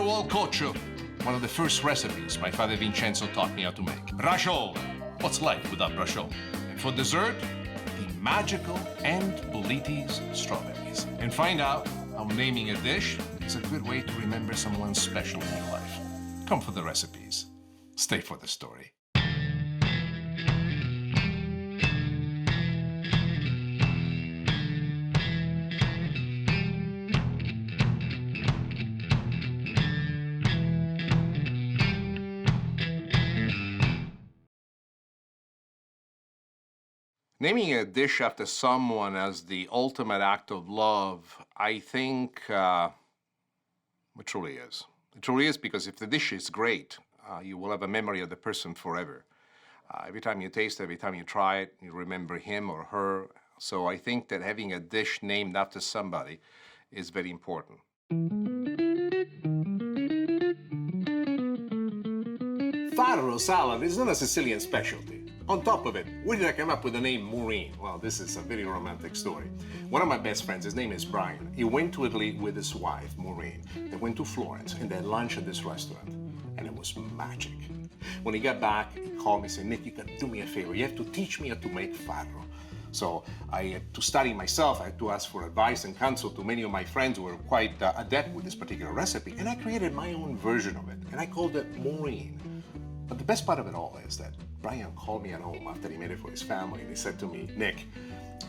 Caro al coccio, one of the first recipes my father Vincenzo taught me how to make. Braciole. What's life without braciole? And for dessert, the magical and Boliti's strawberries. And find out how naming a dish is a good way to remember someone special in your life. Come for the recipes. Stay for the story. Naming a dish after someone as the ultimate act of love, I think it truly is. It truly is, because if the dish is great, you will have a memory of the person forever. Every time you taste it, every time you try it, you remember him or her. So I think that having a dish named after somebody is very important. Farro salad is not a Sicilian specialty. On top of it, where did I come up with the name Maureen? Well, this is a very romantic story. One of my best friends, his name is Brian, he went to Italy with his wife, Maureen. They went to Florence and they had lunch at this restaurant, and it was magic. When he got back, he called me and said, Nick, you gotta do me a favor. You have to teach me how to make farro. So I had to study myself. I had to ask for advice and counsel to many of my friends who were quite adept with this particular recipe, and I created my own version of it, and I called it Maureen. But the best part of it all is that Brian called me at home after he made it for his family, and he said to me, Nick,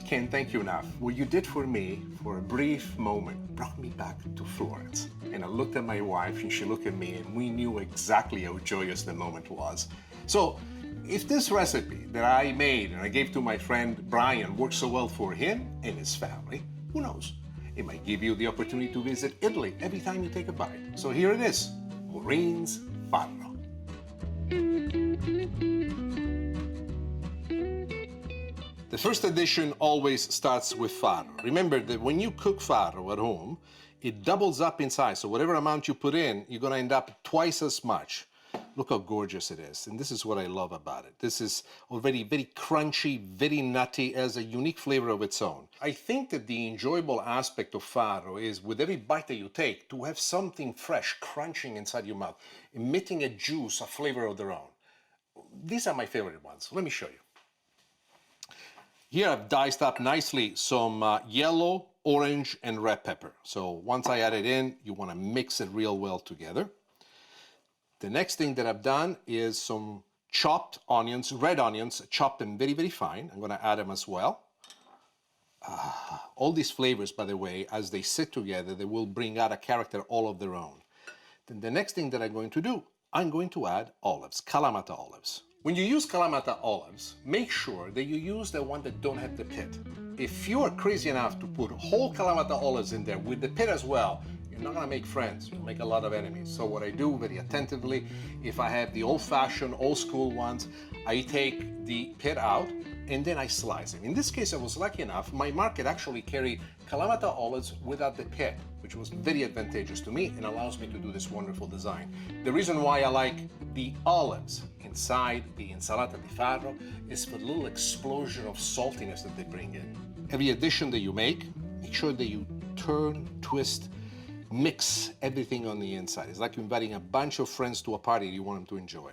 I can't thank you enough. What you did for me for a brief moment brought me back to Florence. And I looked at my wife, and she looked at me, and we knew exactly how joyous the moment was. So if this recipe that I made and I gave to my friend Brian works so well for him and his family, who knows? It might give you the opportunity to visit Italy every time you take a bite. So here it is, Maureen's Farro. The first edition always starts with farro. Remember that when you cook farro at home, it doubles up in size. So whatever amount you put in, you're gonna end up twice as much. Look how gorgeous it is. And this is what I love about it. This is already very crunchy, very nutty, has a unique flavor of its own. I think that the enjoyable aspect of farro is with every bite that you take to have something fresh crunching inside your mouth, emitting a juice, a flavor of their own. These are my favorite ones. Let me show you. Here I've diced up nicely some yellow, orange, and red pepper. So once I add it in, you want to mix it real well together. The next thing that I've done is some chopped onions, red onions, chopped them very, very fine. I'm going to add them as well. All these flavors, by the way, as they sit together, they will bring out a character all of their own. Then the next thing that I'm going to do, I'm going to add olives, Kalamata olives. When you use Kalamata olives, make sure that you use the one that don't have the pit. If you are crazy enough to put whole Kalamata olives in there with the pit as well, you're not gonna make friends, you'll make a lot of enemies. So what I do very attentively, if I have the old-fashioned, old-school ones, I take the pit out and then I slice them. In this case, I was lucky enough, my market actually carried Kalamata olives without the pit, which was very advantageous to me and allows me to do this wonderful design. The reason why I like the olives inside the insalata di farro is for the little explosion of saltiness that they bring in. Every addition that you make sure that you turn, twist, mix everything on the inside. It's like you're inviting a bunch of friends to a party you want them to enjoy.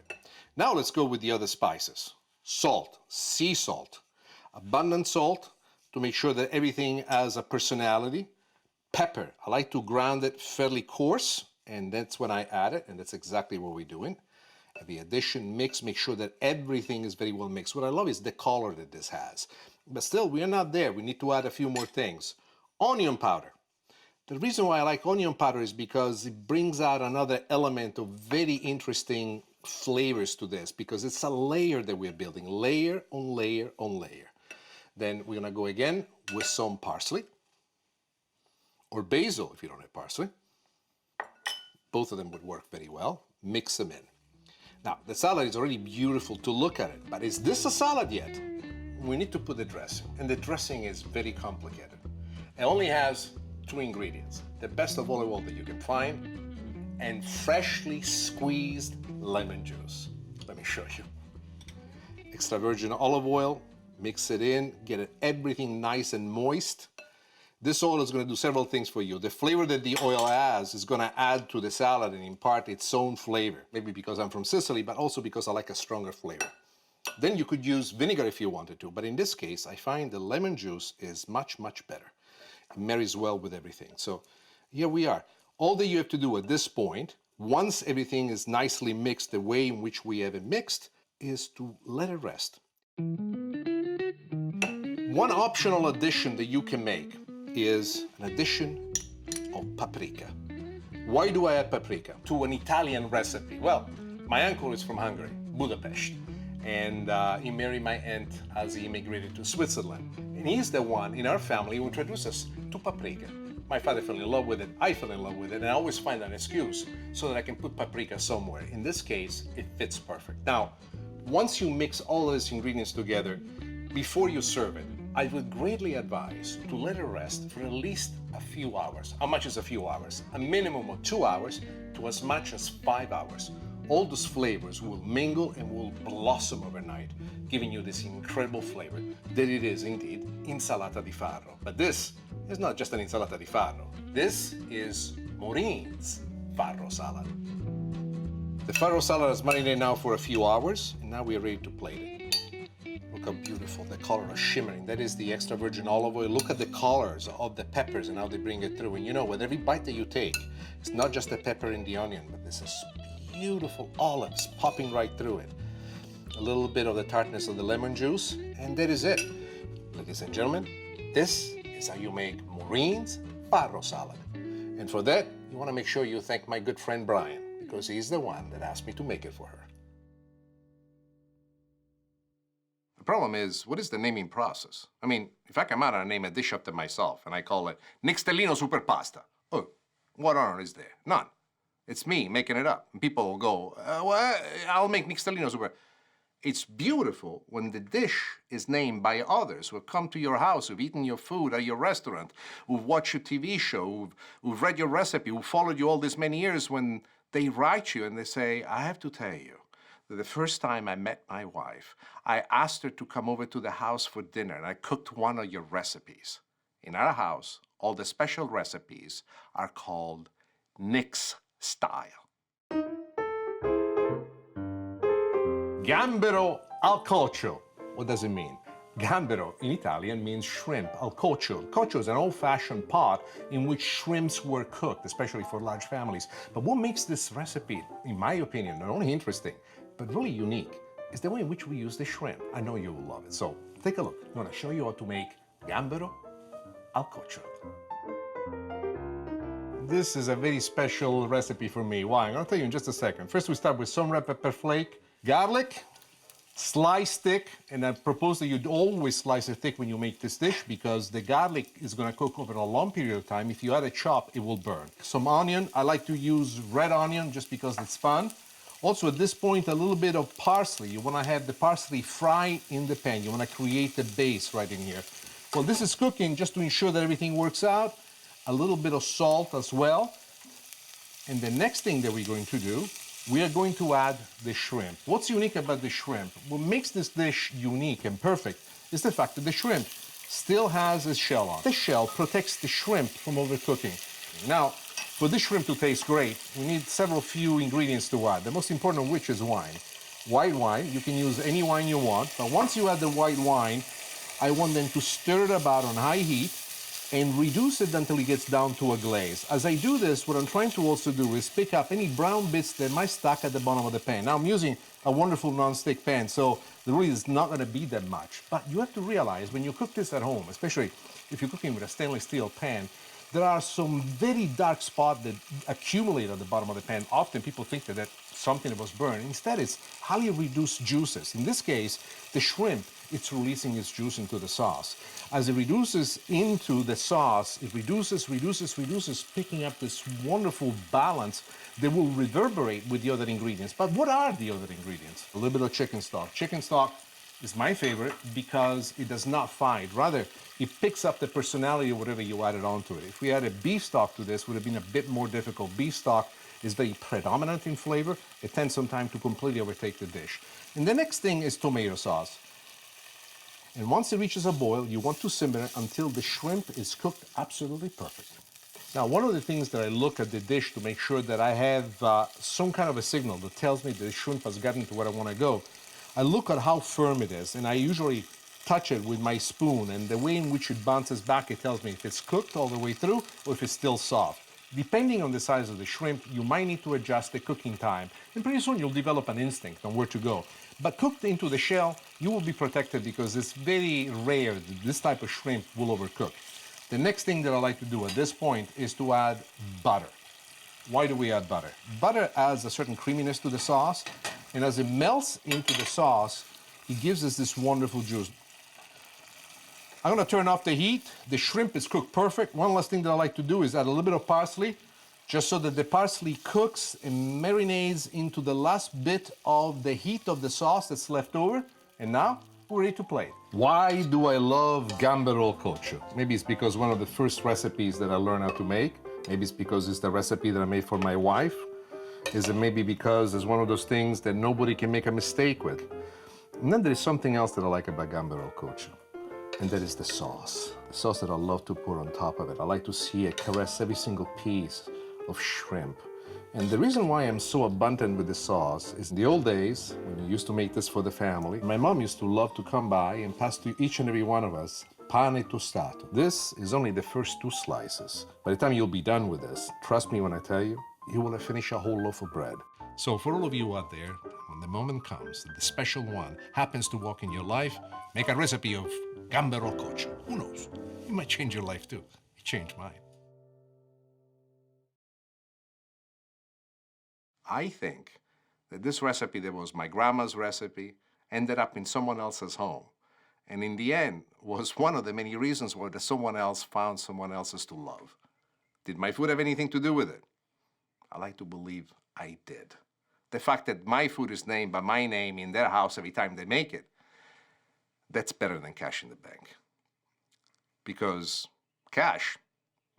Now let's go with the other spices. Salt, sea salt, abundant salt to make sure that everything has a personality. Pepper, I like to ground it fairly coarse, and that's when I add it, and that's exactly what we're doing. The addition mix, make sure that everything is very well mixed. What I love is the color that this has. But still, we are not there. We need to add a few more things. Onion powder. The reason why I like onion powder is because it brings out another element of very interesting flavors to this, because it's a layer that we're building, layer on layer on layer. Then we're gonna go again with some parsley, or basil if you don't have parsley. Both of them would work very well. Mix them in. Now, the salad is already beautiful to look at it, but is this a salad yet? We need to put the dressing, and the dressing is very complicated. It only has 2 ingredients: the best of olive oil that you can find, and freshly squeezed lemon juice. Let me show you. Extra virgin olive oil, mix it in, get everything nice and moist. This oil is going to do several things for you. The flavor that the oil has is going to add to the salad and impart its own flavor. Maybe because I'm from Sicily, but also because I like a stronger flavor. Then you could use vinegar if you wanted to, but in this case, I find the lemon juice is much, much better. It marries well with everything. So here we are. All that you have to do at this point, once everything is nicely mixed the way in which we have it mixed, is to let it rest. One optional addition that you can make is an addition of paprika. Why do I add paprika to an Italian recipe? Well, my uncle is from Hungary, Budapest, and he married my aunt as he immigrated to Switzerland. And he's the one in our family who introduced us to paprika. My father fell in love with it, I fell in love with it, and I always find an excuse so that I can put paprika somewhere. In this case, it fits perfect. Now, once you mix all of these ingredients together, before you serve it, I would greatly advise to let it rest for at least a few hours. How much is a few hours? A minimum of 2 hours to as much as 5 hours. All those flavors will mingle and will blossom overnight, giving you this incredible flavor that it is indeed insalata di farro. But this is not just an insalata di farro. This is Maureen's farro salad. The farro salad is marinated now for a few hours, and now we are ready to plate it. Look how beautiful, the color is shimmering. That is the extra virgin olive oil. Look at the colors of the peppers and how they bring it through. And you know, with every bite that you take, it's not just the pepper and the onion, but this is beautiful olives popping right through it. A little bit of the tartness of the lemon juice, and that is it. Ladies and gentlemen, this is how you make Maureen's farro salad. And for that, you want to make sure you thank my good friend Brian, because he's the one that asked me to make it for her. The problem is, what is the naming process? I mean, if I come out and I name a dish after myself and I call it Nixtellino Super Pasta, oh, what honor is there? None. It's me making it up. And people will go, well, I'll make Nixtellino Super. It's beautiful when the dish is named by others who have come to your house, who've eaten your food at your restaurant, who've watched your TV show, who've read your recipe, who followed you all these many years, when they write you and they say, I have to tell you, the first time I met my wife, I asked her to come over to the house for dinner, and I cooked one of your recipes. In our house, all the special recipes are called Nick's style. Gambero al coccio. What does it mean? Gambero in Italian means shrimp, al coccio. Coccio is an old-fashioned pot in which shrimps were cooked, especially for large families. But what makes this recipe, in my opinion, not only interesting, but really unique, is the way in which we use the shrimp. I know you will love it. So take a look. I'm going to show you how to make gambero al coccio. This is a very special recipe for me. Why? I'm going to tell you in just a second. First, we start with some red pepper flake, garlic, sliced thick, and I propose that you always slice it thick when you make this dish, because the garlic is going to cook over a long period of time. If you add a chop, it will burn. Some onion. I like to use red onion just because it's fun. Also, at this point, a little bit of parsley. You want to have the parsley fry in the pan. You want to create the base right in here. Well, this is cooking just to ensure that everything works out. A little bit of salt as well. And the next thing that we're going to do, we are going to add the shrimp. What's unique about the shrimp? What makes this dish unique and perfect is the fact that the shrimp still has a shell on. The shell protects the shrimp from overcooking. Now, for this shrimp to taste great, we need several few ingredients to add, the most important of which is wine. White wine, you can use any wine you want, but once you add the white wine, I want them to stir it about on high heat and reduce it until it gets down to a glaze. As I do this, what I'm trying to also do is pick up any brown bits that might stack at the bottom of the pan. Now, I'm using a wonderful non-stick pan, so there really is not going to be that much. But you have to realize when you cook this at home, especially if you're cooking with a stainless steel pan, there are some very dark spots that accumulate at the bottom of the pan. Often people think that that's something that was burned. Instead, it's highly reduced juices. In this case, the shrimp, it's releasing its juice into the sauce. As it reduces into the sauce, it reduces, picking up this wonderful balance that will reverberate with the other ingredients. But what are the other ingredients? A little bit of chicken stock. Chicken stock is my favorite because it does not fight. Rather, it picks up the personality of whatever you added onto it. If we added beef stock to this, it would have been a bit more difficult. Beef stock is very predominant in flavor. It tends sometimes to completely overtake the dish. And the next thing is tomato sauce. And once it reaches a boil, you want to simmer it until the shrimp is cooked absolutely perfect. Now, one of the things that I look at the dish to make sure that I have some kind of a signal that tells me that the shrimp has gotten to where I want to go, I look at how firm it is, and I usually touch it with my spoon, and the way in which it bounces back, it tells me if it's cooked all the way through or if it's still soft. Depending on the size of the shrimp, you might need to adjust the cooking time, and pretty soon you'll develop an instinct on where to go. But cooked into the shell, you will be protected because it's very rare that this type of shrimp will overcook. The next thing that I like to do at this point is to add butter. Why do we add butter? Butter adds a certain creaminess to the sauce, and as it melts into the sauce, it gives us this wonderful juice. I'm gonna turn off the heat. The shrimp is cooked perfect. One last thing that I like to do is add a little bit of parsley, just so that the parsley cooks and marinades into the last bit of the heat of the sauce that's left over. And now, we're ready to play. Why do I love gambero cocho? Maybe it's because one of the first recipes that I learned how to make. Maybe it's because it's the recipe that I made for my wife. Is it maybe because it's one of those things that nobody can make a mistake with? And then there is something else that I like about gambero cocho, and that is the sauce. The sauce that I love to put on top of it. I like to see it caress every single piece of shrimp. And the reason why I'm so abundant with the sauce is in the old days, when we used to make this for the family, my mom used to love to come by and pass to each and every one of us pane tostato. This is only the first 2 slices. By the time you'll be done with this, trust me when I tell you, you will have finished a whole loaf of bread. So for all of you out there, when the moment comes that the special one happens to walk in your life, make a recipe of gambero cocho. Who knows? It might change your life too. It changed mine. I think that this recipe that was my grandma's recipe ended up in someone else's home. And in the end, was one of the many reasons why someone else found someone else's to love. Did my food have anything to do with it? I like to believe I did. The fact that my food is named by my name in their house every time they make it, that's better than cash in the bank. Because cash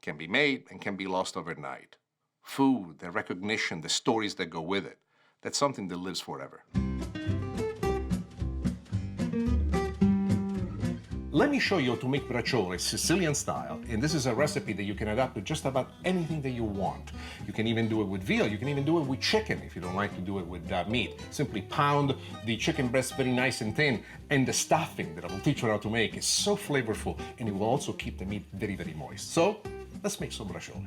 can be made and can be lost overnight. Food, the recognition, the stories that go with it, that's something that lives forever. Let me show you how to make braciole Sicilian style, and this is a recipe that you can adapt to just about anything that you want. You can even do it with veal, you can even do it with chicken if you don't like to do it with meat. Simply pound the chicken breast very nice and thin, and the stuffing that I will teach you how to make is so flavorful, and it will also keep the meat very, very moist. So, let's make some braciole.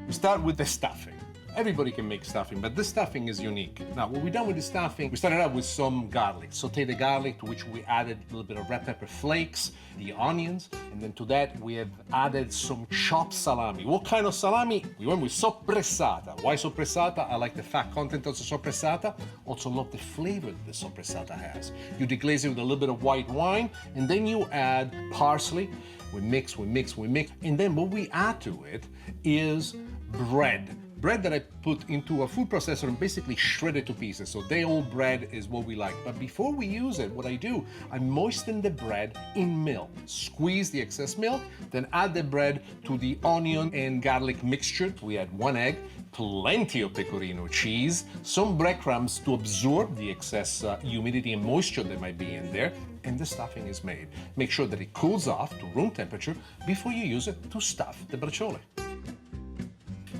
We start with the stuffing. Everybody can make stuffing, but this stuffing is unique. Now, what we've done with the stuffing, we started out with some garlic. Saute the garlic, to which we added a little bit of red pepper flakes, the onions, and then to that we have added some chopped salami. What kind of salami? We went with soppressata. Why soppressata? I like the fat content of the soppressata. Also love the flavor that the soppressata has. You deglaze it with a little bit of white wine, and then you add parsley. We mix, and then what we add to it is bread. Bread that I put into a food processor and basically shred it to pieces. So day old bread is what we like. But before we use it, what I do, I moisten the bread in milk. Squeeze the excess milk, then add the bread to the onion and garlic mixture. We add 1 egg, plenty of pecorino cheese, some breadcrumbs to absorb the excess humidity and moisture that might be in there, and the stuffing is made. Make sure that it cools off to room temperature before you use it to stuff the braciole.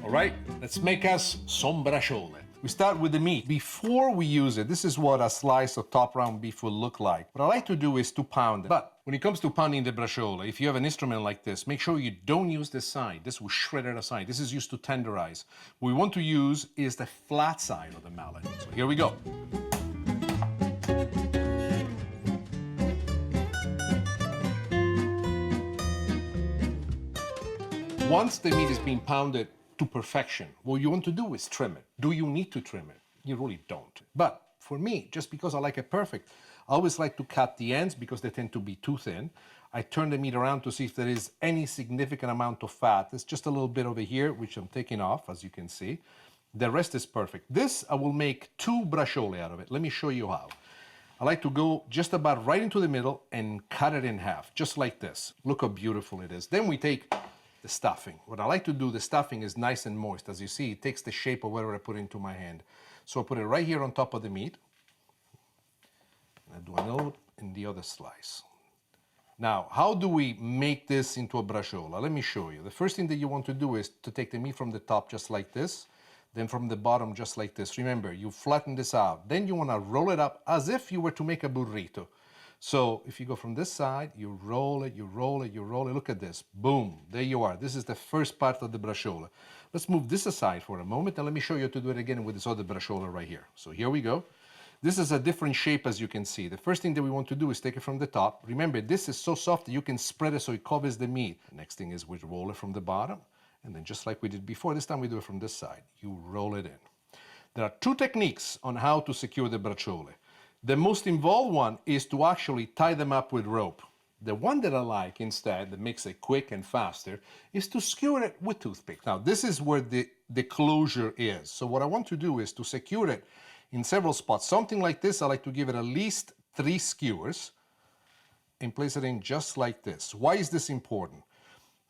All right, let's make us some braciole. We start with the meat. Before we use it, this is what a slice of top round beef will look like. What I like to do is to pound it. But when it comes to pounding the braciole, if you have an instrument like this, make sure you don't use this side. This will shred it aside. This is used to tenderize. What we want to use is the flat side of the mallet. So here we go. Once the meat is being pounded to perfection, what you want to do is trim it. Do you need to trim it? You really don't. But for me, just because I like it perfect, I always like to cut the ends because they tend to be too thin. I turn the meat around to see if there is any significant amount of fat. There's just a little bit over here, which I'm taking off, as you can see. The rest is perfect. This, I will make 2 braciole out of it. Let me show you how. I like to go just about right into the middle and cut it in half, just like this. Look how beautiful it is. Then we take the stuffing. What I like to do, the stuffing is nice and moist. As you see, it takes the shape of whatever I put into my hand. So I put it right here on top of the meat. I do and the other slice. Now, how do we make this into a braciola? Let me show you. The first thing that you want to do is to take the meat from the top just like this, then from the bottom just like this. Remember, you flatten this out. Then you want to roll it up as if you were to make a burrito. So if you go from this side, you roll it, you roll it, you roll it. Look at this. Boom. There you are. This is the first part of the braciola. Let's move this aside for a moment and let me show you how to do it again with this other braciola right here. So here we go. This is a different shape, as you can see. The first thing that we want to do is take it from the top. Remember, this is so soft that you can spread it so it covers the meat. Next thing is we roll it from the bottom. And then just like we did before, this time we do it from this side. You roll it in. There are two techniques on how to secure the bracciole. The most involved one is to actually tie them up with rope. The one that I like instead, that makes it quick and faster, is to skewer it with toothpick. Now, this is where the closure is. So what I want to do is to secure it in several spots. Something like this, I like to give it at least 3 skewers and place it in just like this. Why is this important?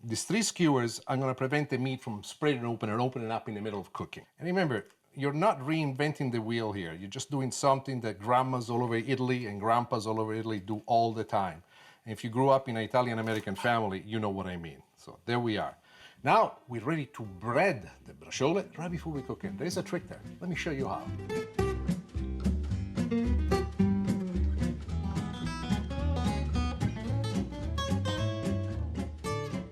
These 3 skewers are going to prevent the meat from spreading open and opening up in the middle of cooking. And remember, you're not reinventing the wheel here. You're just doing something that grandmas all over Italy and grandpas all over Italy do all the time. And if you grew up in an Italian-American family, you know what I mean. So there we are. Now we're ready to bread the bracciole right before we cook it. There's a trick there. Let me show you how.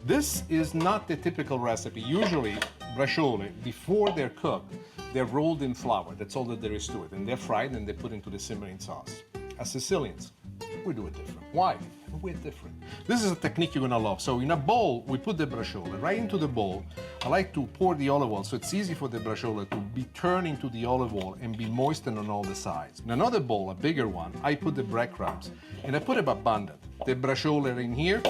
This is not the typical recipe. Usually, bracciole, before they're cooked, they're rolled in flour. That's all that there is to it. And they're fried and they're put into the simmering sauce. As Sicilians, we do it different. Why? We're different. This is a technique you're gonna love. So in a bowl, we put the bracciole right into the bowl. I like to pour the olive oil so it's easy for the bracciole to be turned into the olive oil and be moistened on all the sides. In another bowl, a bigger one, I put the breadcrumbs. And I put it abundant. The bracciole in here.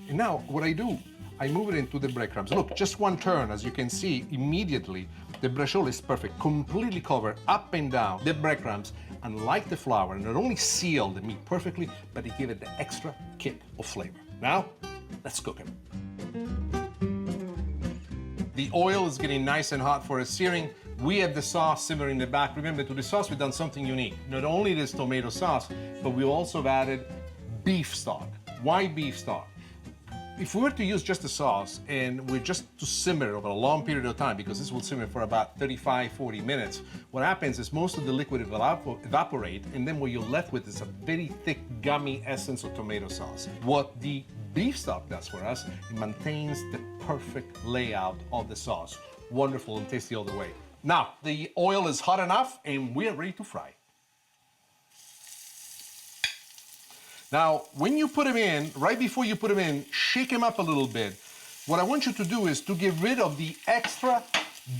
And now what I do, I move it into the breadcrumbs. Look, just one turn, as you can see, immediately the bracciole is perfect, completely covered up and down. The breadcrumbs, unlike the flour, not only seal the meat perfectly, but they give it the extra kick of flavor. Now, let's cook it. The oil is getting nice and hot for a searing. We have the sauce simmering in the back. Remember, to the sauce, we've done something unique. Not only this tomato sauce, but we also have added beef stock. Why beef stock? If we were to use just the sauce and we're just to simmer over a long period of time, because this will simmer for about 35-40 minutes, what happens is most of the liquid will evaporate, and then what you're left with is a very thick, gummy essence of tomato sauce. What the beef stock does for us, it maintains the perfect layout of the sauce. Wonderful and tasty all the way. Now, the oil is hot enough and we're ready to fry. Now, when you put them in, right before you put them in, shake them up a little bit. What I want you to do is to get rid of the extra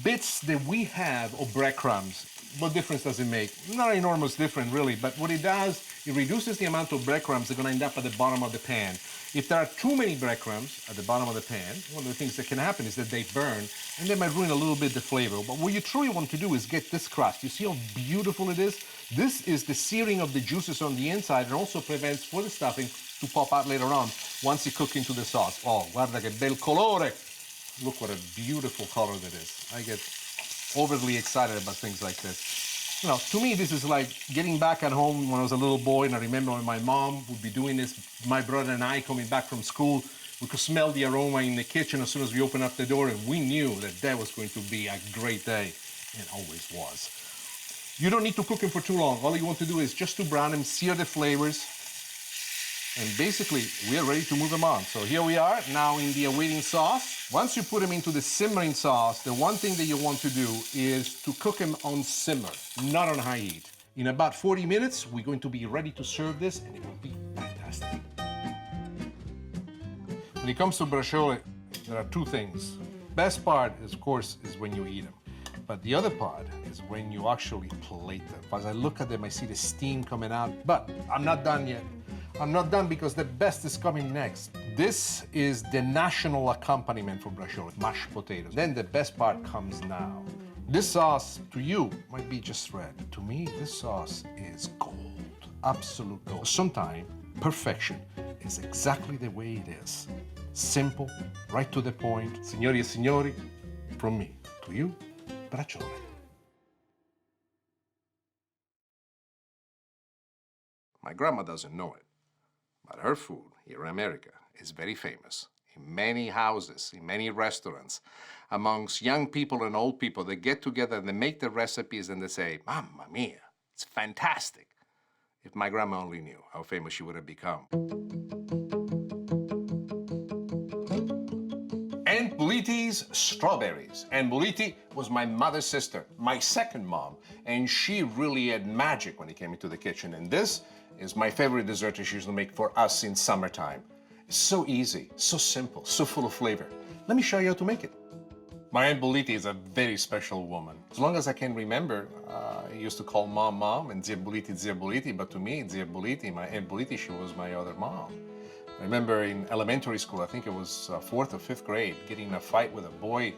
bits that we have of breadcrumbs. What difference does it make? Not an enormous difference, really, but what it does, it reduces the amount of breadcrumbs that are going to end up at the bottom of the pan. If there are too many breadcrumbs at the bottom of the pan, one of the things that can happen is that they burn, and they might ruin a little bit the flavor. But what you truly want to do is get this crust. You see how beautiful it is? This is the searing of the juices on the inside and also prevents for the stuffing to pop out later on once you cook into the sauce. Oh, guarda che bel colore! Look what a beautiful color that is. I get overly excited about things like this. You know, to me, this is like getting back at home when I was a little boy, and I remember when my mom would be doing this, my brother and I coming back from school, we could smell the aroma in the kitchen as soon as we opened up the door, and we knew that that was going to be a great day, and it always was. You don't need to cook them for too long. All you want to do is just to brown them, sear the flavors, and basically, we are ready to move them on. So here we are, now in the awaiting sauce. Once you put them into the simmering sauce, the one thing that you want to do is to cook them on simmer, not on high heat. In about 40 minutes, we're going to be ready to serve this, and it will be fantastic. When it comes to bracciole, there are two things. Best part, of course, is when you eat them. But the other part is when you actually plate them. As I look at them, I see the steam coming out, but I'm not done yet. I'm not done because the best is coming next. This is the national accompaniment for bracciole, mashed potatoes. Then the best part comes now. This sauce, to you, might be just red. To me, this sauce is gold, absolute gold. Sometimes perfection is exactly the way it is. Simple, right to the point. Signori e signori, from me to you, bracciole. My grandma doesn't know it, but her food here in America is very famous. In many houses, in many restaurants, amongst young people and old people, they get together and they make the recipes and they say, Mamma mia, it's fantastic. If my grandma only knew how famous she would have become. Aunt Boliti's strawberries. Aunt Boliti was my mother's sister, my second mom, and she really had magic when it came into the kitchen. And this is my favorite dessert that she used to make for us in summertime. It's so easy, so simple, so full of flavor. Let me show you how to make it. My Aunt Boliti is a very special woman. As long as I can remember, I used to call Mom, Mom, and Zia Boliti, but to me, Zia Boliti, my Aunt Boliti, she was my other mom. I remember in elementary school, I think it was 4th or 5th grade, getting in a fight with a boy,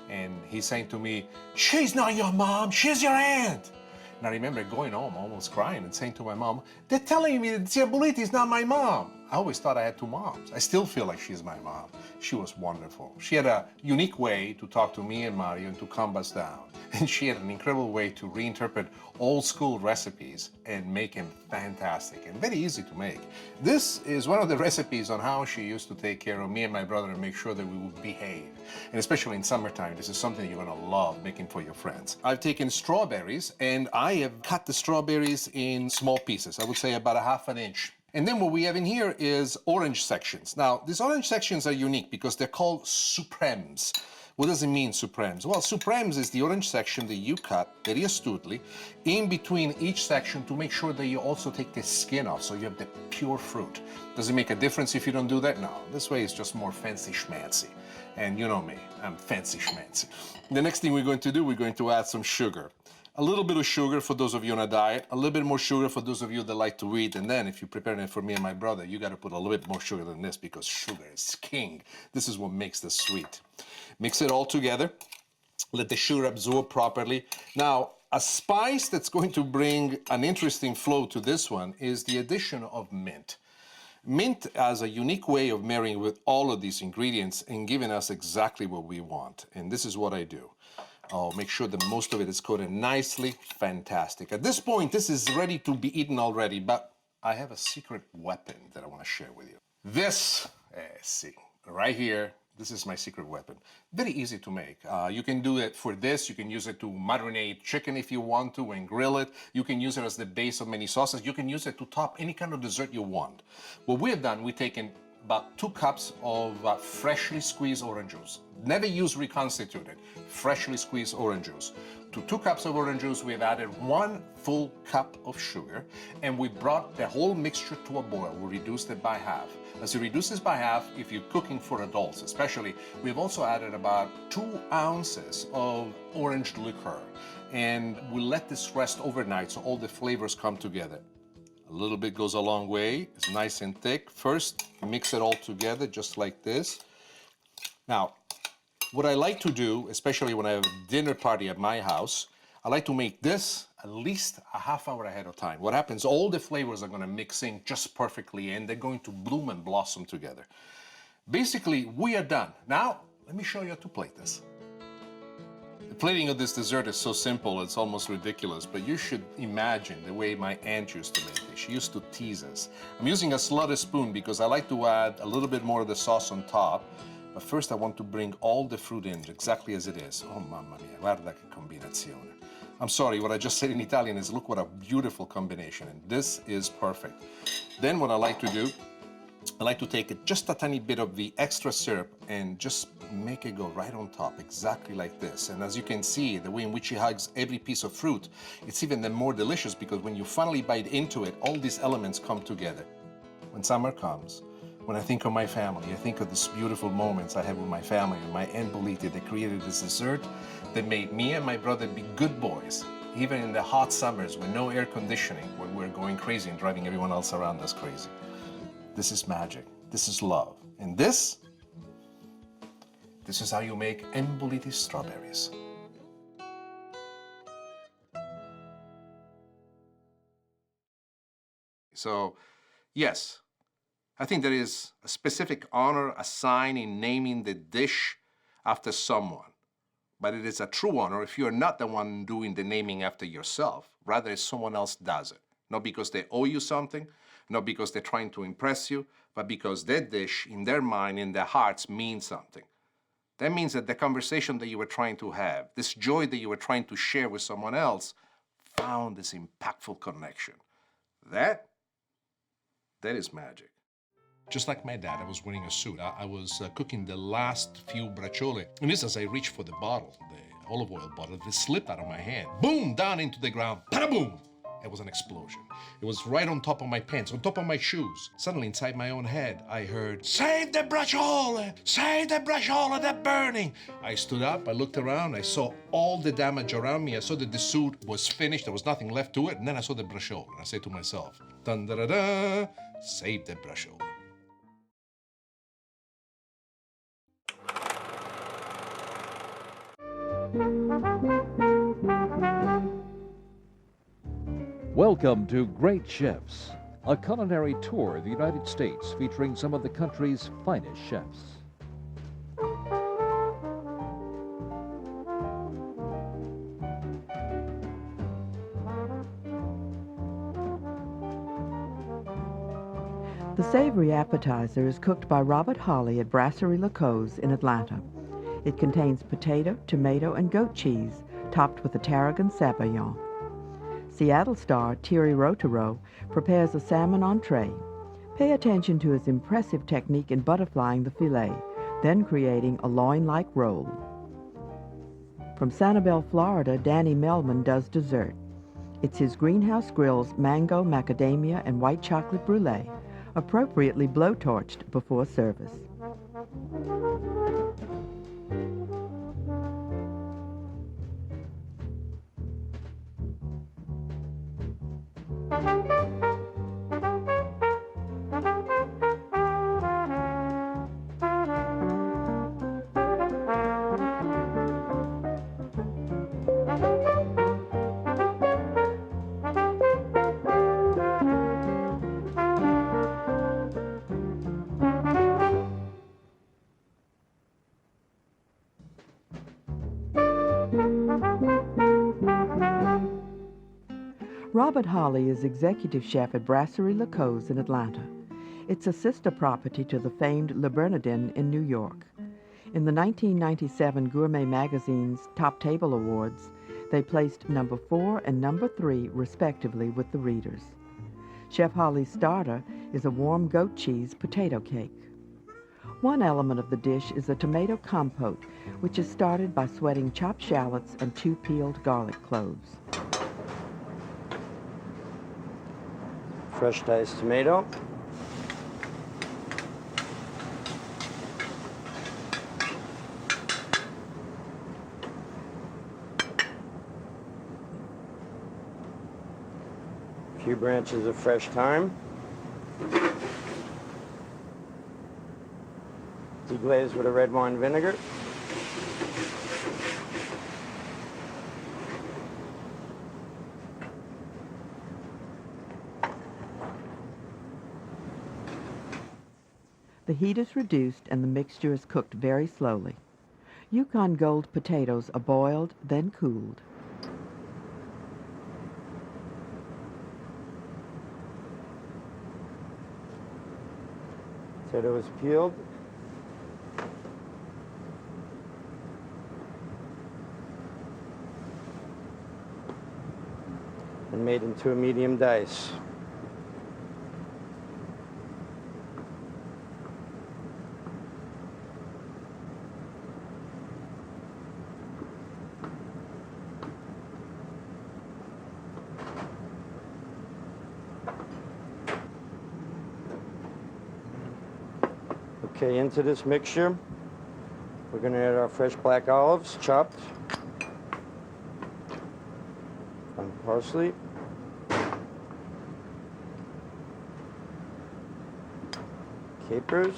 and he's saying to me, she's not your mom, she's your aunt. And I remember going home almost crying and saying to my mom, they're telling me that Zia Boliti is not my mom. I always thought I had two moms. I still feel like she's my mom. She was wonderful. She had a unique way to talk to me and Mario and to calm us down. And she had an incredible way to reinterpret old school recipes and make them fantastic and very easy to make. This is one of the recipes on how she used to take care of me and my brother and make sure that we would behave. And especially in summertime, this is something you're gonna love making for your friends. I've taken strawberries and I have cut the strawberries in small pieces. I would say about 1/2 inch. And then what we have in here is orange sections. Now, these orange sections are unique because they're called supremes. What does it mean, supremes? Well, supremes is the orange section that you cut very astutely in between each section to make sure that you also take the skin off so you have the pure fruit. Does it make a difference if you don't do that? No. This way is just more fancy schmancy. And you know me, I'm fancy schmancy. The next thing we're going to do, we're going to add some sugar. A little bit of sugar for those of you on a diet, a little bit more sugar for those of you that like to eat, and then if you're preparing it for me and my brother, you got to put a little bit more sugar than this because sugar is king. This is what makes this sweet. Mix it all together. Let the sugar absorb properly. Now, a spice that's going to bring an interesting flow to this one is the addition of mint. Mint has a unique way of marrying with all of these ingredients and giving us exactly what we want. And this is what I do. I'll make sure that most of it is coated nicely. Fantastic. At this point, this is ready to be eaten already, but I have a secret weapon that I want to share with you. This, see, right here, this is my secret weapon. Very easy to make. You can do it for this. You can use it to marinate chicken if you want to and grill it. You can use it as the base of many sauces. You can use it to top any kind of dessert you want. What we have done, we've taken about 2 cups of freshly squeezed orange juice. Never use reconstituted, freshly squeezed orange juice. To 2 cups of orange juice, we've added 1 full cup of sugar, and we brought the whole mixture to a boil. We reduced it by half. As you reduce this by half, if you're cooking for adults especially, we've also added about 2 ounces of orange liqueur, and we let this rest overnight so all the flavors come together. A little bit goes a long way. It's nice and thick. First, mix it all together just like this. Now, what I like to do, especially when I have a dinner party at my house, I like to make this at least a half hour ahead of time. What happens, all the flavors are gonna mix in just perfectly and they're going to bloom and blossom together. Basically, we are done. Now, let me show you how to plate this. The plating of this dessert is so simple, it's almost ridiculous, but you should imagine the way my aunt used to make it. She used to tease us. I'm using a slotted spoon because I like to add a little bit more of the sauce on top, but first I want to bring all the fruit in exactly as it is. Oh, mamma mia, guarda che combinazione. I'm sorry, what I just said in Italian is look what a beautiful combination, and this is perfect. Then what I like to do, I like to take just a tiny bit of the extra syrup and just make it go right on top, exactly like this. And as you can see, the way in which it hugs every piece of fruit, it's even then more delicious because when you finally bite into it, all these elements come together. When summer comes, when I think of my family, I think of these beautiful moments I had with my family and my Aunt Boliti that created this dessert that made me and my brother be good boys, even in the hot summers with no air conditioning, when we're going crazy and driving everyone else around us crazy. This is magic. This is love. And this is how you make Aunt Boliti's strawberries. So, yes, I think there is a specific honor assigned in naming the dish after someone. But it is a true honor if you're not the one doing the naming after yourself. Rather, if someone else does it. Not because they owe you something, not because they're trying to impress you, but because that dish, in their mind, in their hearts, means something. That means that the conversation that you were trying to have, this joy that you were trying to share with someone else, found this impactful connection. That is magic. Just like my dad, I was wearing a suit. I was cooking the last few braciole. And just as I reached for the bottle, the olive oil bottle, it slipped out of my hand. Boom! Down into the ground. Bada-boom! It was an explosion. It was right on top of my pants, on top of my shoes. Suddenly, inside my own head, I heard, "Save the braciole! Save the braciole! They're burning!" I stood up, I looked around, I saw all the damage around me. I saw that the suit was finished, there was nothing left to it, and then I saw the braciole. And I said to myself, dun-da-da-da, save the braciole. Welcome to Great Chefs, a culinary tour of the United States featuring some of the country's finest chefs. The savory appetizer is cooked by Robert Holley at Brasserie La Cause in Atlanta. It contains potato, tomato, and goat cheese, topped with a tarragon sabayon. Seattle star Thierry Rotaro prepares a salmon entree. Pay attention to his impressive technique in butterflying the filet, then creating a loin-like roll. From Sanibel, Florida, Danny Melman does dessert. It's his Greenhouse Grill's mango, macadamia, and white chocolate brulee, appropriately blowtorched before service. Robert Holley is executive chef at Brasserie La Cause in Atlanta. It's a sister property to the famed Le Bernardin in New York. In the 1997 Gourmet Magazine's Top Table Awards, they placed number 4 and number 3, respectively, with the readers. Chef Holley's starter is a warm goat cheese potato cake. One element of the dish is a tomato compote, which is started by sweating chopped shallots and 2 peeled garlic cloves. Fresh diced tomato. A few branches of fresh thyme. Deglaze with a red wine vinegar. The heat is reduced and the mixture is cooked very slowly. Yukon Gold potatoes are boiled, then cooled. Potato is peeled. And made into a medium dice. Okay, into this mixture, we're going to add our fresh black olives, chopped, and parsley, capers,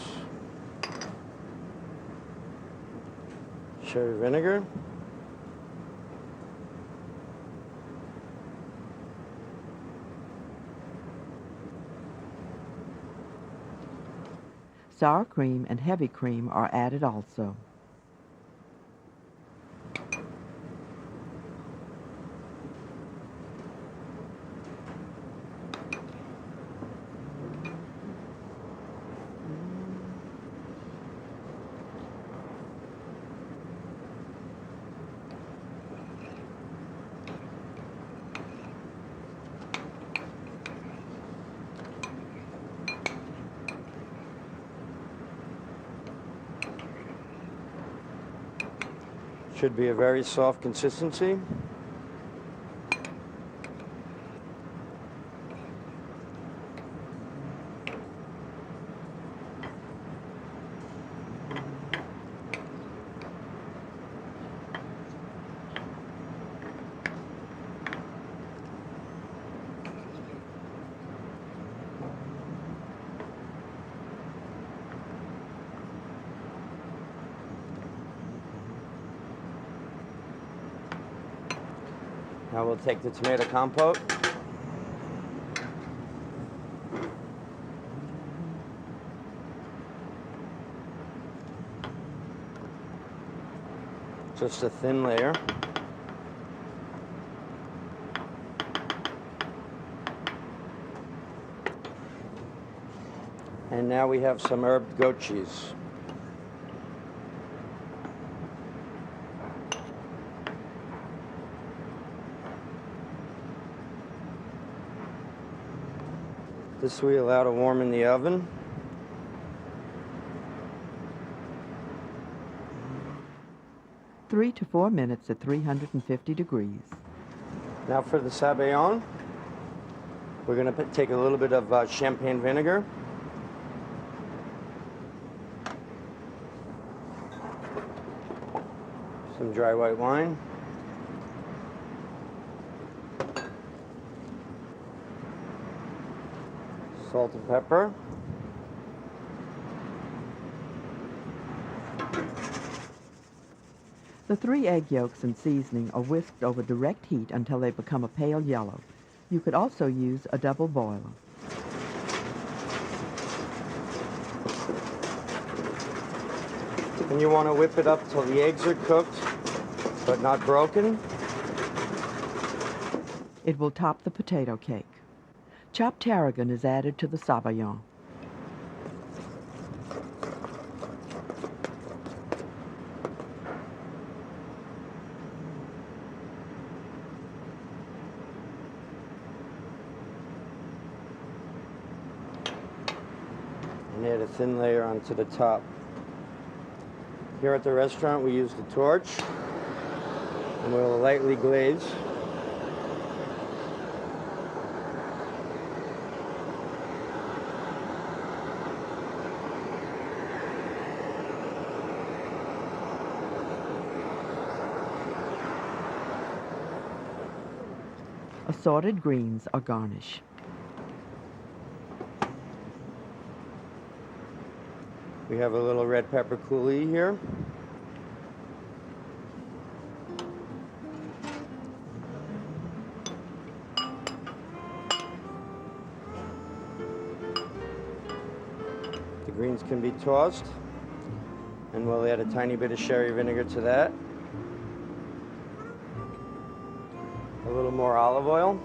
cherry vinegar, Sour cream and heavy cream are added also. Should be a very soft consistency. Now we'll take the tomato compote. Just a thin layer. And now we have some herbed goat cheese. This we allow to warm in the oven. Three to 4 minutes at 350 degrees. Now for the sabayon, we're going to take a little bit of champagne vinegar. Some dry white wine. Salt and pepper. The 3 egg yolks and seasoning are whisked over direct heat until they become a pale yellow. You could also use a double boiler. And you want to whip it up till the eggs are cooked, but not broken. It will top the potato cake. Chopped tarragon is added to the sabayon. And add a thin layer onto the top. Here at the restaurant we use the torch, and we'll lightly glaze. Assorted greens are garnish. We have a little red pepper coulis here. The greens can be tossed, and we'll add a tiny bit of sherry vinegar to that. A little more olive oil.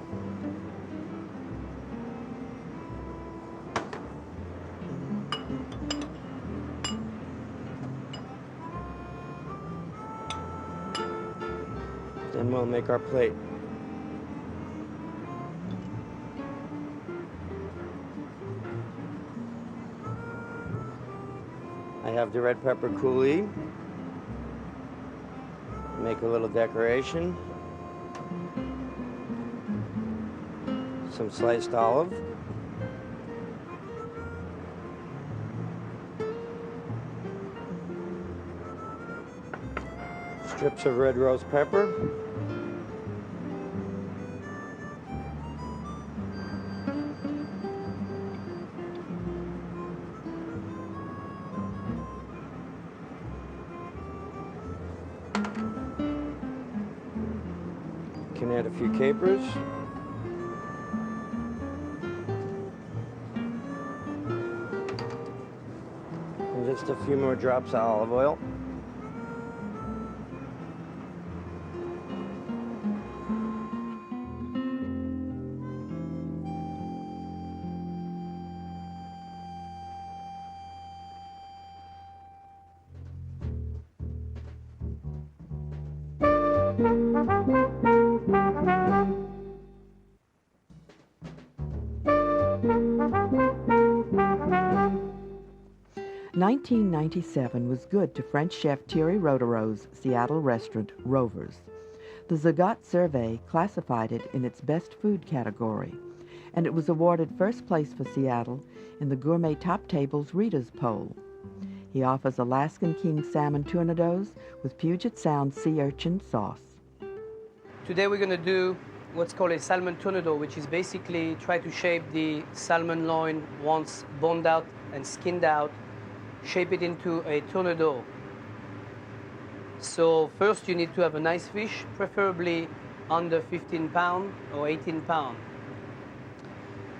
Then we'll make our plate. I have the red pepper coulis. Make a little decoration. Some sliced olive. Strips of red rose pepper. Can add a few capers. And just a few more drops of olive oil. 1997 was good to French chef Thierry Rodereau's Seattle restaurant, Rover's. The Zagat survey classified it in its best food category, and it was awarded first place for Seattle in the Gourmet Top Table's Readers' Poll. He offers Alaskan King salmon tournedos with Puget Sound sea urchin sauce. Today we're going to do what's called a salmon tournedo, which is basically try to shape the salmon loin once boned out and skinned out, shape it into a tournedo. So first you need to have a nice fish, preferably under 15 pounds or 18 pounds.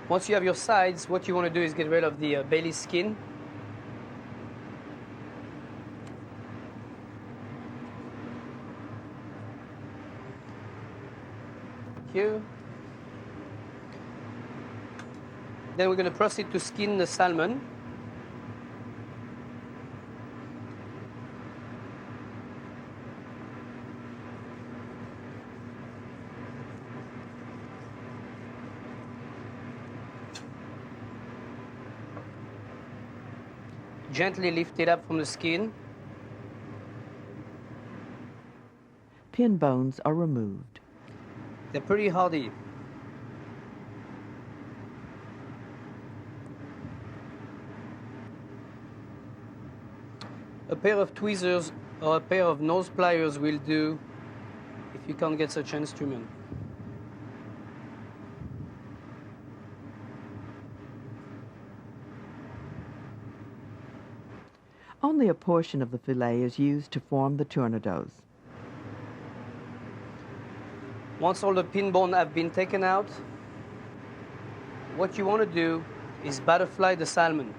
Once you have your sides, what you want to do is get rid of the belly skin. Here. Then we're going to proceed to skin the salmon. Gently lift it up from the skin. Pin bones are removed. They're pretty hardy. A pair of tweezers or a pair of nose pliers will do if you can't get such an instrument. Only a portion of the fillet is used to form the tournedos. Once all the pin bone have been taken out, what you want to do is butterfly the salmon.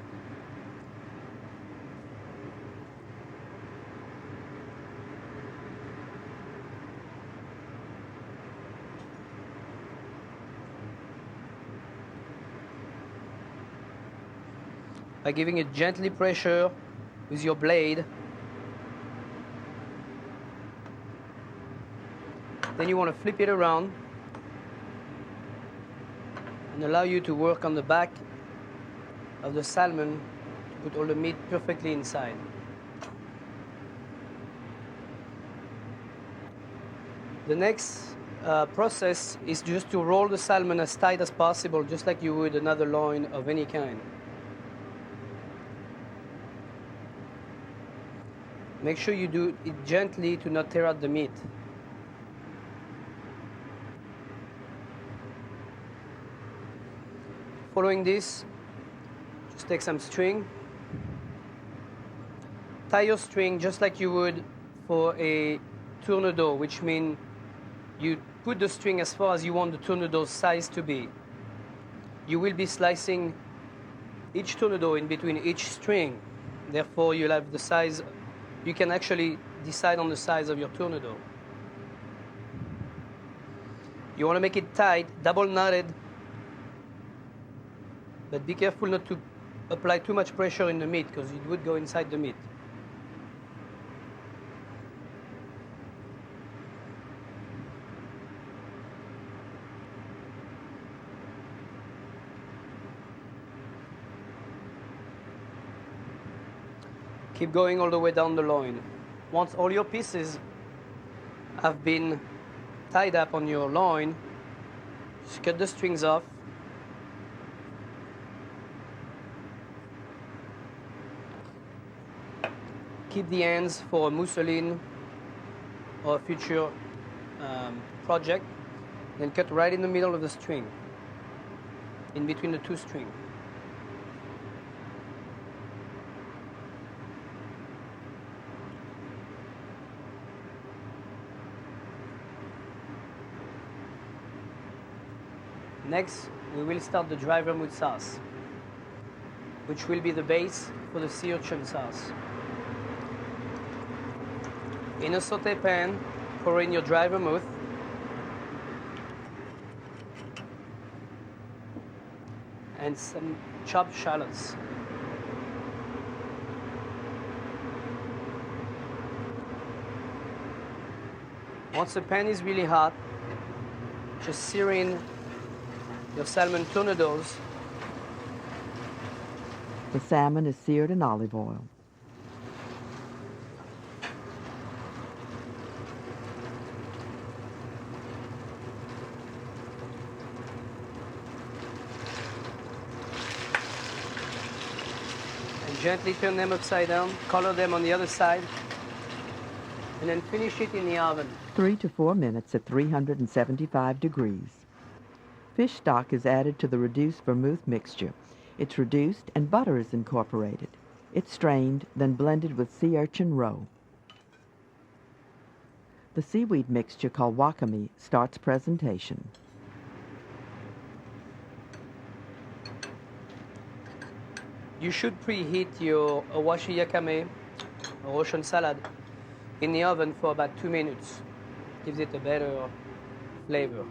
By giving it gently pressure with your blade. Then you want to flip it around and allow you to work on the back of the salmon to put all the meat perfectly inside. The next process is just to roll the salmon as tight as possible, just like you would another loin of any kind. Make sure you do it gently to not tear out the meat. Following this, just take some string. Tie your string just like you would for a tournedo, which means you put the string as far as you want the tournedo's size to be. You will be slicing each tournedo in between each string. Therefore, you'll have the size. You can actually decide on the size of your tournedo. You want to make it tight, double knotted, but be careful not to apply too much pressure in the meat because it would go inside the meat. Keep going all the way down the loin. Once all your pieces have been tied up on your loin, just cut the strings off. Keep the ends for a mousseline or a future project. Then cut right in the middle of the string, in between the two strings. Next, we will start the dry vermouth sauce, which will be the base for the sea urchin sauce. In a sauté pan, pour in your dry vermouth, and some chopped shallots. Once the pan is really hot, just sear in your salmon tournedos The salmon is seared in olive oil. And gently turn them upside down, color them on the other side, and then finish it in the oven. 3 to 4 minutes at 375 degrees. Fish stock is added to the reduced vermouth mixture. It's reduced and butter is incorporated. It's strained, then blended with sea urchin roe. The seaweed mixture called wakame starts presentation. You should preheat your awashi yakame or ocean salad in the oven for about 2 minutes. Gives it a better flavor.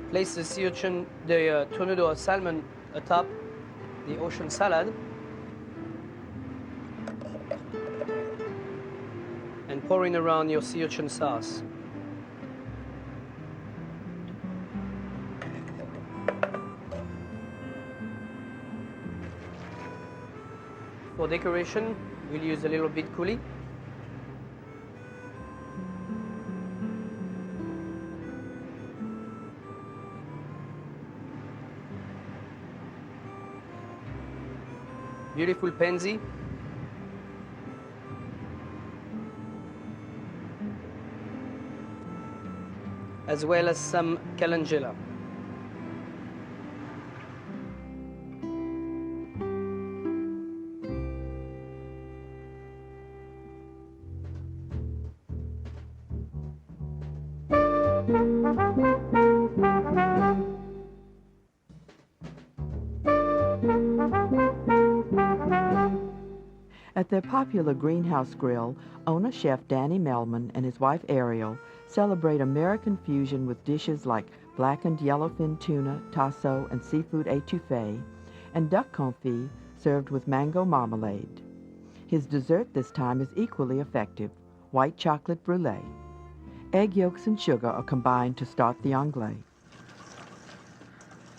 Place the sea urchin, the tornado of salmon atop the ocean salad and pour in around your sea urchin sauce. For decoration, we'll use a little bit coulis. Beautiful pansy. As well as some calendula. At their popular greenhouse grill, owner chef Danny Melman and his wife Ariel celebrate American fusion with dishes like blackened yellowfin tuna, tasso, and seafood étouffée, and duck confit served with mango marmalade. His dessert this time is equally effective, white chocolate brulee. Egg yolks and sugar are combined to start the anglais.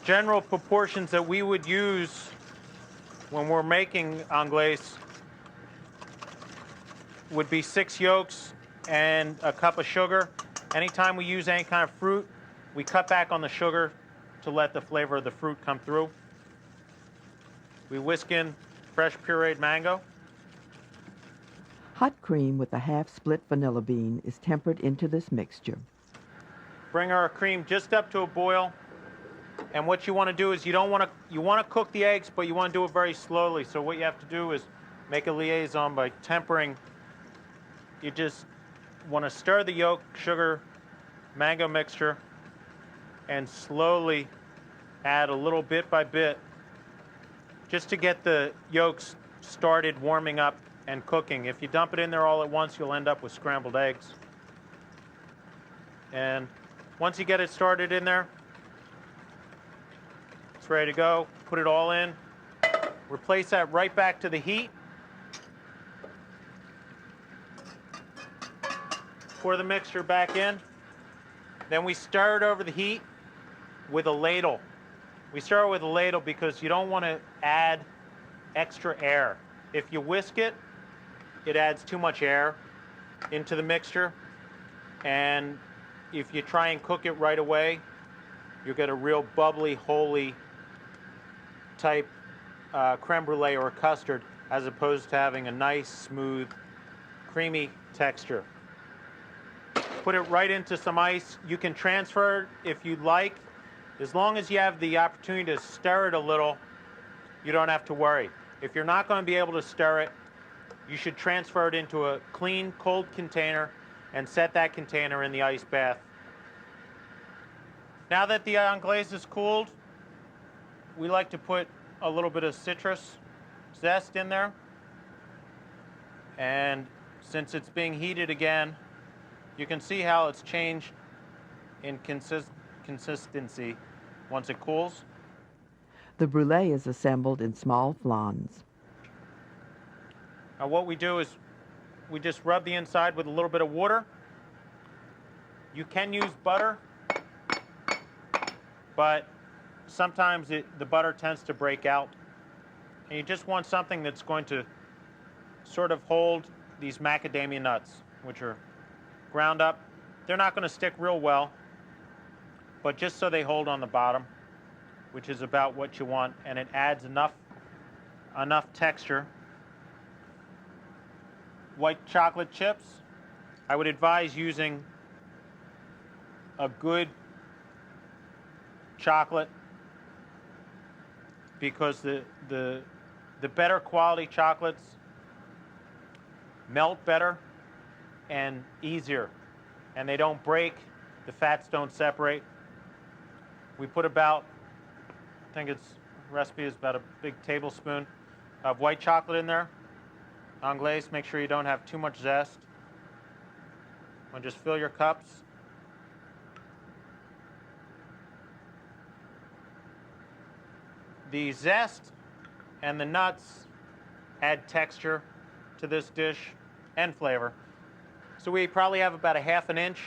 General proportions that we would use when we're making anglais would be 6 yolks and a cup of sugar. Anytime we use any kind of fruit, we cut back on the sugar to let the flavor of the fruit come through. We whisk in fresh pureed mango. Hot cream with a half-split vanilla bean is tempered into this mixture. Bring our cream just up to a boil. And what you want to do is you want to cook the eggs, but you want to do it very slowly. So what you have to do is make a liaison by tempering. You just want to stir the yolk, sugar, mango mixture, and slowly add a little bit by bit just to get the yolks started warming up and cooking. If you dump it in there all at once, you'll end up with scrambled eggs. And once you get it started in there, it's ready to go. Put it all in. Replace that right back to the heat. Pour the mixture back in. Then we stir it over the heat with a ladle. We stir it with a ladle because you don't want to add extra air. If you whisk it, it adds too much air into the mixture. And if you try and cook it right away, you'll get a real bubbly, holy type creme brulee or custard, as opposed to having a nice, smooth, creamy texture. Put it right into some ice. You can transfer it if you'd like. As long as you have the opportunity to stir it a little, you don't have to worry. If you're not going to be able to stir it, you should transfer it into a clean, cold container and set that container in the ice bath. Now that the anglaise is cooled, we like to put a little bit of citrus zest in there. And since it's being heated again, you can see how it's changed in consistency once it cools. The brulee is assembled in small flans. Now what we do is we just rub the inside with a little bit of water. You can use butter, but sometimes the butter tends to break out. And you just want something that's going to sort of hold these macadamia nuts, which are ground up. They're not going to stick real well, but just so they hold on the bottom, which is about what you want, and it adds enough texture. White chocolate chips, I would advise using a good chocolate, because the better quality chocolates melt better and easier, and they don't break, the fats don't separate. We put about, I think it's, recipe is about a big tablespoon of white chocolate in there. Anglaise, make sure you don't have too much zest. And just fill your cups. The zest and the nuts add texture to this dish and flavor. So we probably have about a ½ inch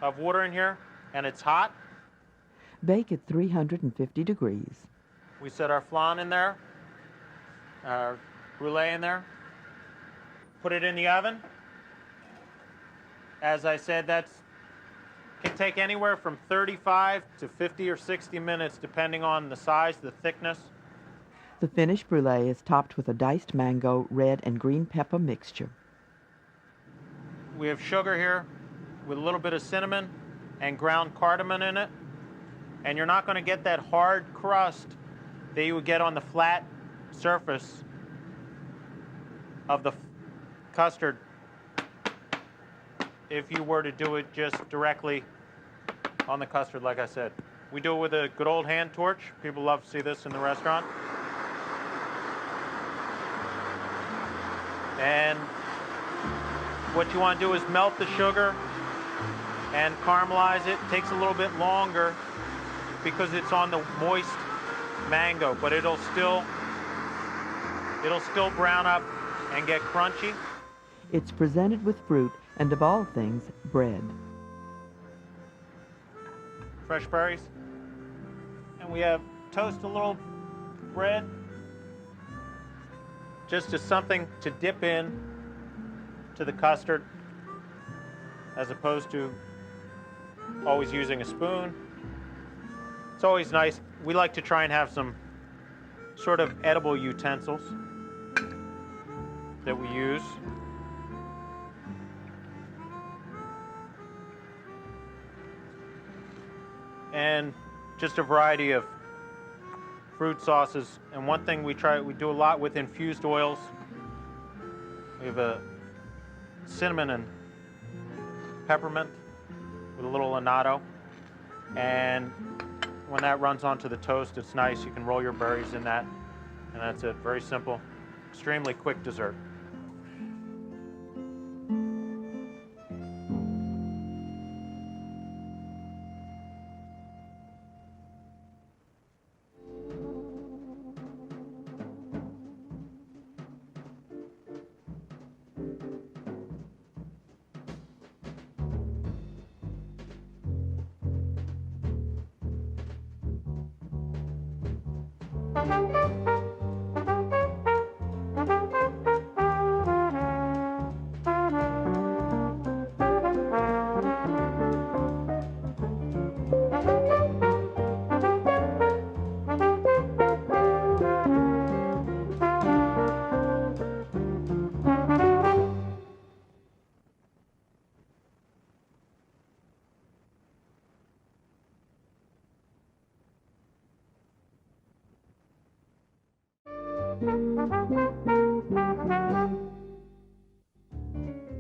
of water in here, and it's hot. Bake at 350 degrees. We set our flan in there, our brulee in there, put it in the oven. As I said, that can take anywhere from 35 to 50 or 60 minutes, depending on the size, the thickness. The finished brulee is topped with a diced mango, red and green pepper mixture. We have sugar here with a little bit of cinnamon and ground cardamom in it. And you're not going to get that hard crust that you would get on the flat surface of the custard if you were to do it just directly on the custard, like I said. We do it with a good old hand torch. People love to see this in the restaurant. And what you want to do is melt the sugar and caramelize it. It takes a little bit longer because it's on the moist mango, but it'll still brown up and get crunchy. It's presented with fruit and, of all things, bread. Fresh berries. And we have toast a little bread just as something to dip in to the custard, as opposed to always using a spoon. It's always nice. We like to try and have some sort of edible utensils that we use. And just a variety of fruit sauces. And one thing we do a lot with infused oils. We have a cinnamon and peppermint with a little annatto. And when that runs onto the toast, it's nice. You can roll your berries in that. And that's it. Very simple, extremely quick dessert.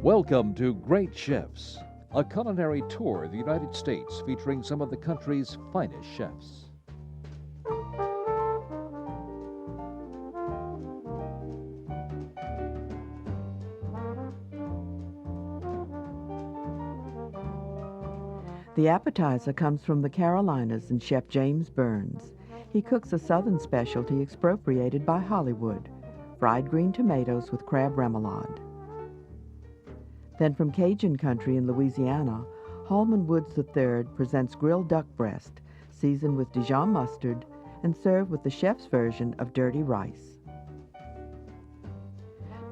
Welcome to Great Chefs, a culinary tour of the United States featuring some of the country's finest chefs. The appetizer comes from the Carolinas and Chef James Burns. He cooks a southern specialty expropriated by Hollywood, fried green tomatoes with crab remoulade. Then from Cajun country in Louisiana, Holman Woods III presents grilled duck breast, season with Dijon mustard, and serve with the chef's version of dirty rice.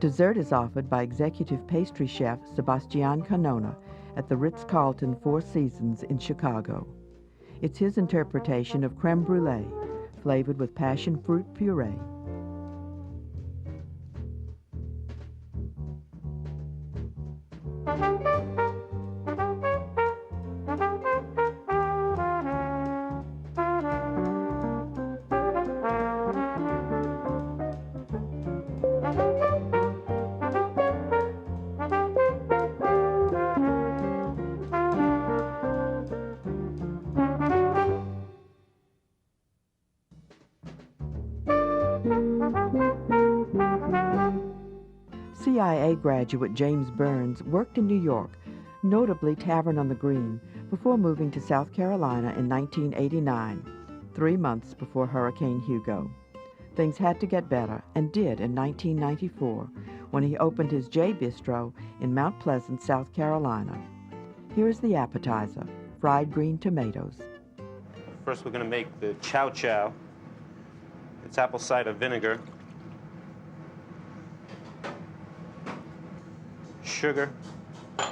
Dessert is offered by executive pastry chef Sebastian Canona at the Ritz-Carlton Four Seasons in Chicago. It's his interpretation of creme brulee, flavored with passion fruit puree. CIA graduate James Burns worked in New York, notably Tavern on the Green, before moving to South Carolina in 1989, 3 months before Hurricane Hugo. Things had to get better, and did in 1994, when he opened his J Bistro in Mount Pleasant, South Carolina. Here is the appetizer, fried green tomatoes. First, we're going to make the chow chow. It's apple cider vinegar, sugar, a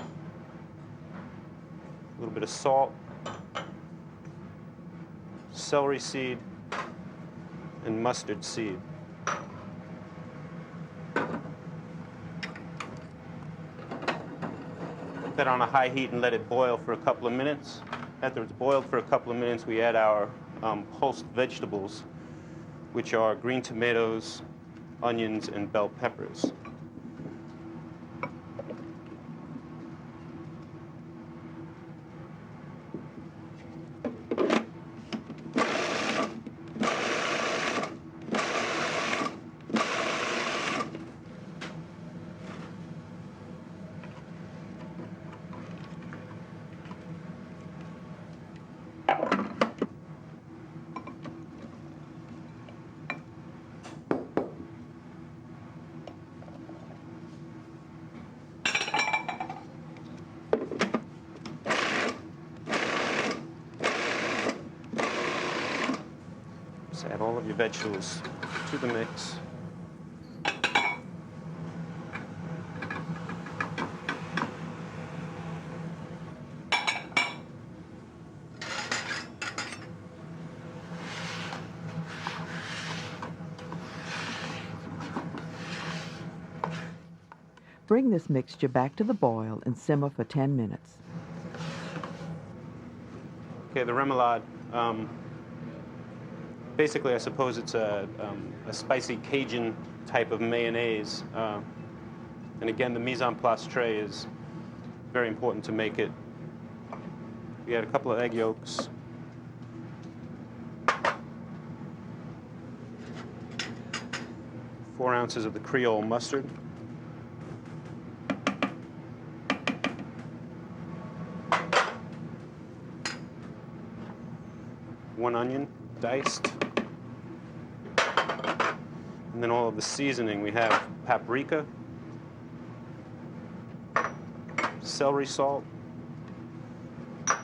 little bit of salt, celery seed, and mustard seed. Put that on a high heat and let it boil for a couple of minutes. After it's boiled for a couple of minutes, we add our pulsed vegetables, which are green tomatoes, onions, and bell peppers. Just add all of your vegetables to the mix. Bring this mixture back to the boil and simmer for 10 minutes. Okay, the remoulade. Basically, I suppose it's a spicy Cajun type of mayonnaise. And again, the mise en place tray is very important to make it. We add a couple of egg yolks. 4 ounces of the Creole mustard. One onion, diced. And then all of the seasoning. We have paprika, celery salt, a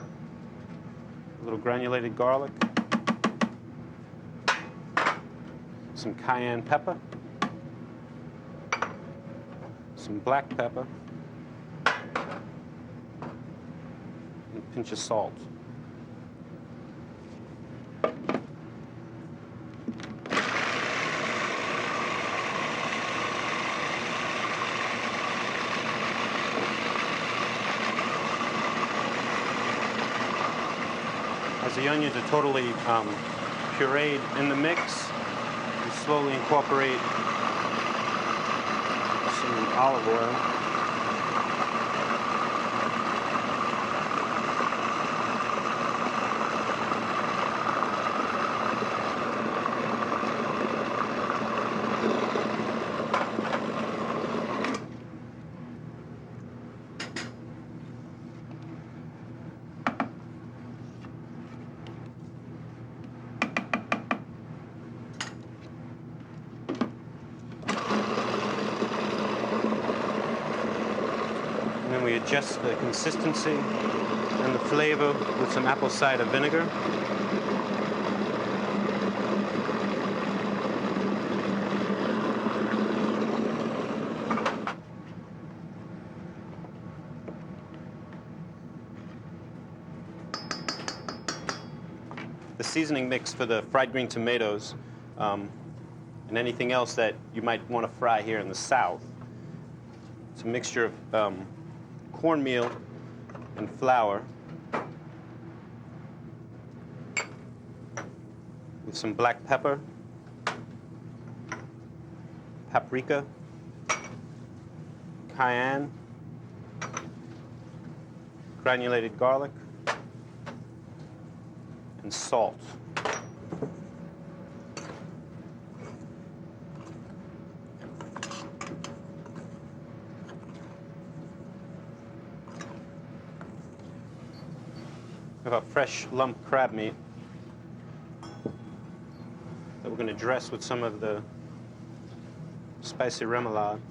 little granulated garlic, some cayenne pepper, some black pepper, and a pinch of salt. As the onions are totally pureed in the mix, you slowly incorporate some olive oil. And then we adjust the consistency and the flavor with some apple cider vinegar. the seasoning mix for the fried green tomatoes and anything else that you might want to fry here in the South. It's a mixture of cornmeal and flour with some black pepper, paprika, cayenne, granulated garlic, and salt. We have a fresh lump crab meat that we're going to dress with some of the spicy remoulade.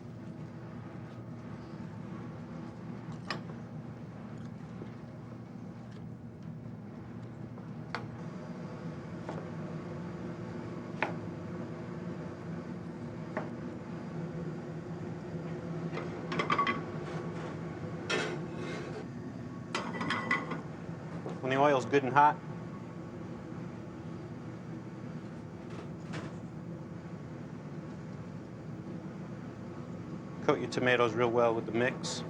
When the oil's good and hot, coat your tomatoes real well with the mix.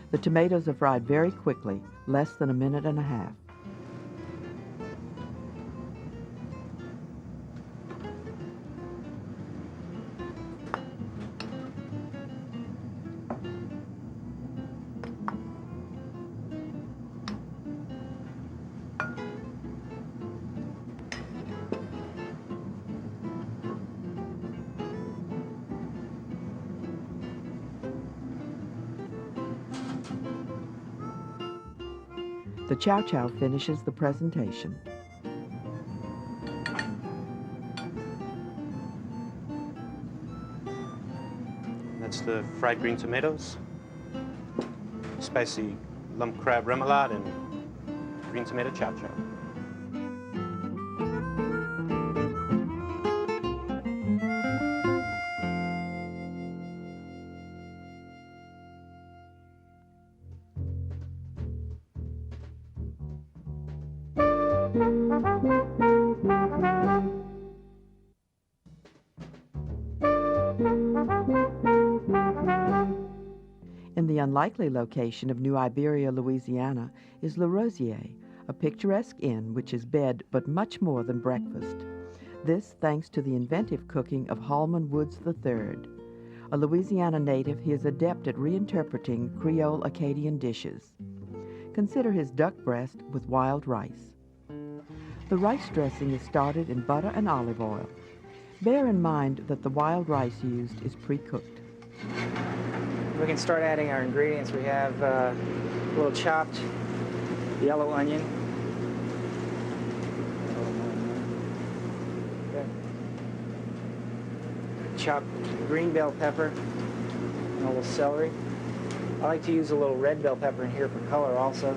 The tomatoes are fried very quickly, less than a minute and a half. The chow chow finishes the presentation. That's the fried green tomatoes, spicy lump crab remoulade, and green tomato chow chow. In the unlikely location of New Iberia, Louisiana, is Le Rosier, a picturesque inn which is bed but much more than breakfast. This thanks to the inventive cooking of Holman Woods III. A Louisiana native, he is adept at reinterpreting Creole Acadian dishes. Consider his duck breast with wild rice. The rice dressing is started in butter and olive oil. Bear in mind that the wild rice used is pre-cooked. We can start adding our ingredients. We have a little chopped yellow onion. Okay. Chopped green bell pepper and a little celery. I like to use a little red bell pepper in here for color also.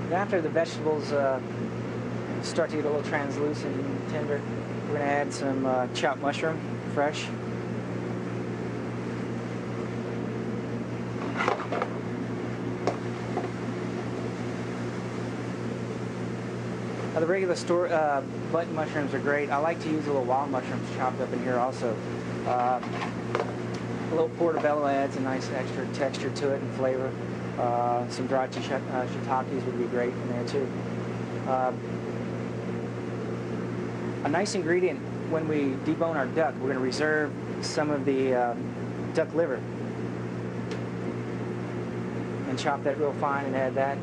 And after the vegetables start to get a little translucent and tender, we're going to add some chopped mushroom, fresh. Now the regular store button mushrooms are great. I like to use a little wild mushrooms chopped up in here also. A little portobello adds a nice extra texture to it and flavor. Some dried shiitakes would be great in there too. A nice ingredient when we debone our duck, we're going to reserve some of the duck liver and chop that real fine and add that.